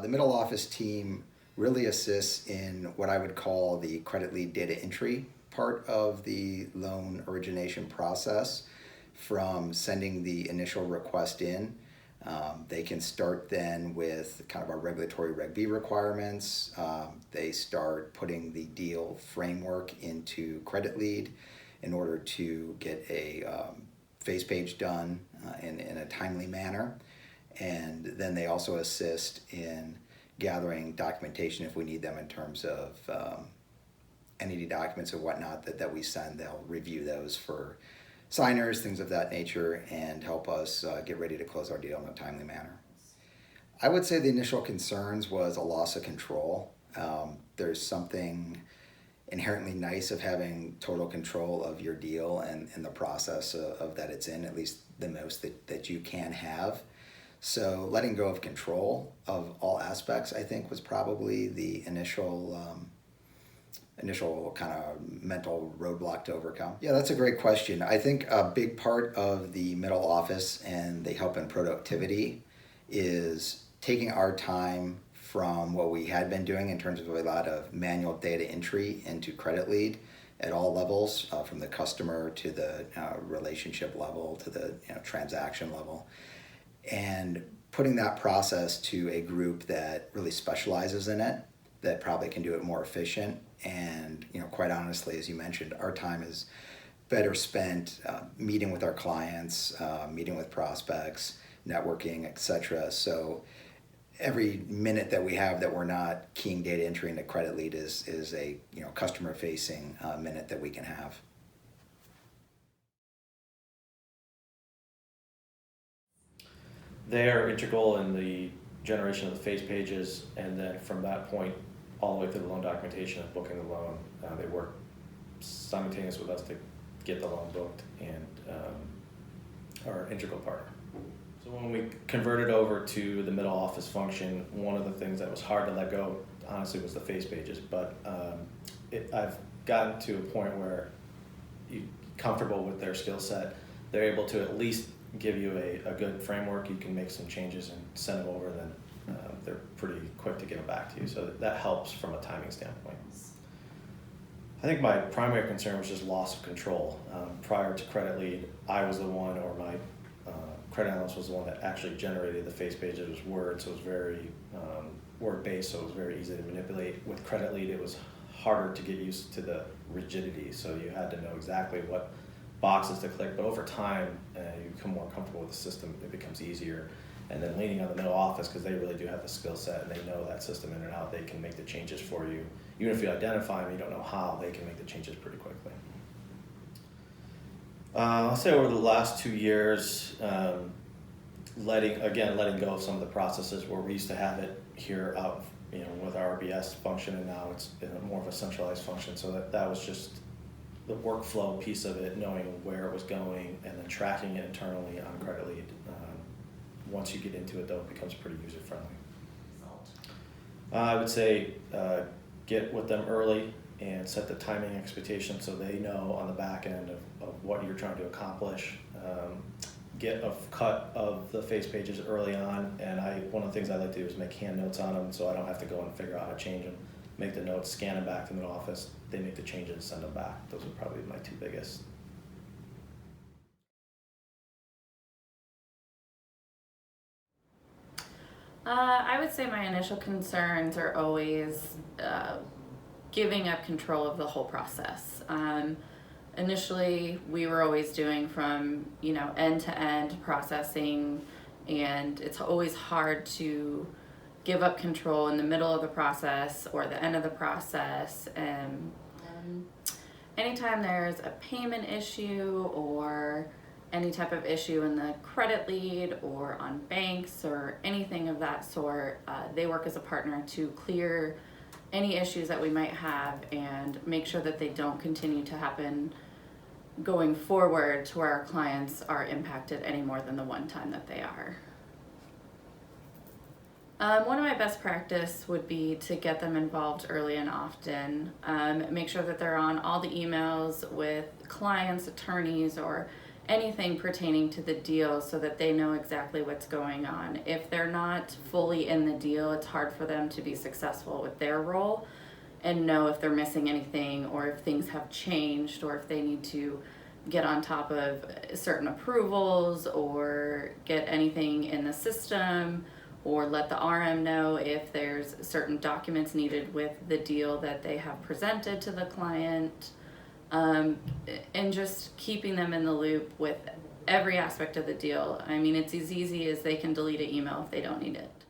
The middle office team really assists in what I would call the credit lead data entry part of the loan origination process. From sending the initial request in, they can start then with kind of our regulatory Reg B requirements. They start putting the deal framework into credit lead in order to get a face page done in a timely manner. And then they also assist in gathering documentation if we need them in terms of NED documents or whatnot that we send. They'll review those for signers, things of that nature, and help us get ready to close our deal in a timely manner. I would say the initial concerns was a loss of control. There's something inherently nice of having total control of your deal and the process of that it's in, at least the most that you can have. So letting go of control of all aspects, I think, was probably the initial kind of mental roadblock to overcome? Yeah, that's a great question. I think a big part of the middle office and the help in productivity is taking our time from what we had been doing in terms of a lot of manual data entry into credit lead at all levels, from the customer to the relationship level to the transaction level, and putting that process to a group that really specializes in it, that probably can do it more efficient. And quite honestly, as you mentioned, our time is better spent meeting with our clients, meeting with prospects, networking, etc. So every minute that we have that we're not keying data entry into credit lead is a customer facing minute that we can have. They are integral in the generation of the face pages, and then from that point all the way through the loan documentation and booking the loan. They work simultaneous with us to get the loan booked and are an integral partner. So when we converted over to the middle office function, one of the things that was hard to let go, honestly, was the face pages. But I've gotten to a point where you're comfortable with their skill set. They're able to at least give you a good framework. You can make some changes and send them over, then they're pretty quick to get them back to you. So that helps from a timing standpoint. I think my primary concern was just loss of control. Prior to credit lead, I was the one, or my credit analyst was the one that actually generated the face page. It was Word, so it was very word-based, so it was very easy to manipulate. With credit lead, it was harder to get used to the rigidity, so you had to know exactly what boxes to click. But over time, you become more comfortable with the system. It becomes easier. And then leaning on the middle office, because they really do have the skill set and they know that system in and out, they can make the changes for you. Even if you identify them, you don't know how, they can make the changes pretty quickly. I'll say over the last 2 years, letting go of some of the processes where we used to have it here out, with our RBS function, and now it's more of a centralized function. So that was just the workflow piece of it, knowing where it was going and then tracking it internally on credit lead. Once you get into it, though, it becomes pretty user-friendly. I would say get with them early and set the timing expectation so they know on the back end of what you're trying to accomplish. Get a cut of the face pages early on, and one of the things I like to do is make hand notes on them so I don't have to go and figure out how to change them. Make the notes, scan them back to the office, they make the changes, send them back. Those are probably my two biggest. I would say my initial concerns are always giving up control of the whole process. Initially, we were always doing from end-to-end processing, and it's always hard to give up control in the middle of the process or the end of the process. Anytime there's a payment issue or any type of issue in the credit lead or on banks or anything of that sort, they work as a partner to clear any issues that we might have and make sure that they don't continue to happen going forward to where our clients are impacted any more than the one time that they are. One of my best practice would be to get them involved early and often. Make sure that they're on all the emails with clients, attorneys, or anything pertaining to the deal so that they know exactly what's going on. If they're not fully in the deal, it's hard for them to be successful with their role and know if they're missing anything or if things have changed or if they need to get on top of certain approvals or get anything in the system or let the RM know if there's certain documents needed with the deal that they have presented to the client, and just keeping them in the loop with every aspect of the deal. I mean, it's as easy as they can delete an email if they don't need it.